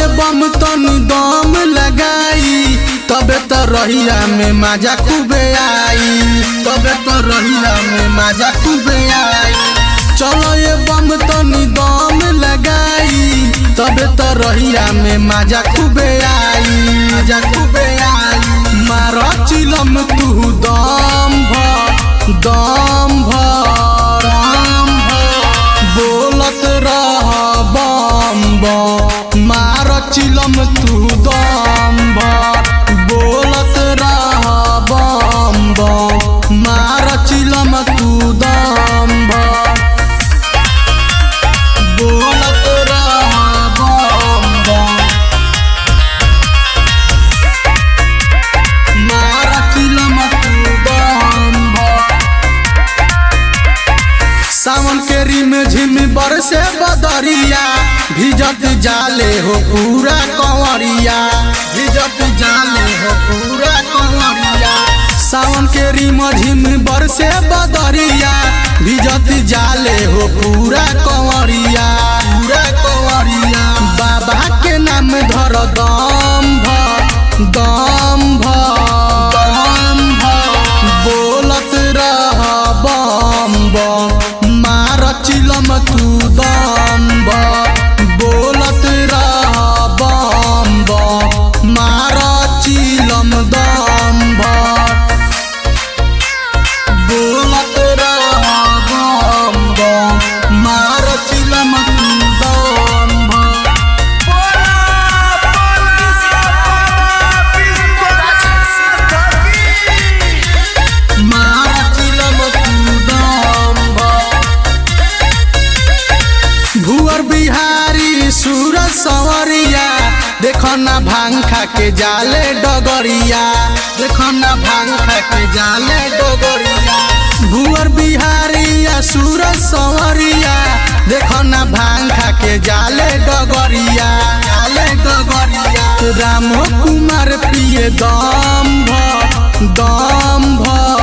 ये बम तनी दम लगाई तबे तो रहिया में मजा खूबे आई, तबे तो रहिया में मजा खूबे आई। चलो ये बम तनी दम लगाई तबे तो रहिया में मजा खूबे आई, मजा खूबे आई। मारो चिलम तू दम भर दम भर बोलत रह बम बम। मारो चिलम तू दम भर बोलत रह बम बम। मारो चिलम तू दम भर बोलत रह बम बम। मारो चिलम तू दम भर। सावन के रिम झिम बरसे बदरिया भिजत जाले हो पूरा कंवरिया, भिजत जाले हो पूरा कंवरिया। सावन के रिम झिम बरसे बदरिया भिजत जाले हो पूरा कंवरिया, पूरा कंवरिया। बाबा के नाम धर दम भर दम भर बोलत रह बम बम। मार चिलम तू दम भर बोलत रह बम बम। मार चिलम दम भर बोलत रह बम बम। मार चिलम तू दम भर। मार चिलम तू दम भर। भुअर बिहारी सूरज सवरिया देखो ना भांग खा के जाले डगरिया, देखो ना भांग खा के जाले डगरिया। भुअर बिहारी सूरज सवरिया देखो ना भांग खा के जाले डगरिया, जाले डगरिया। राम कुमार पिए दम भर दम भर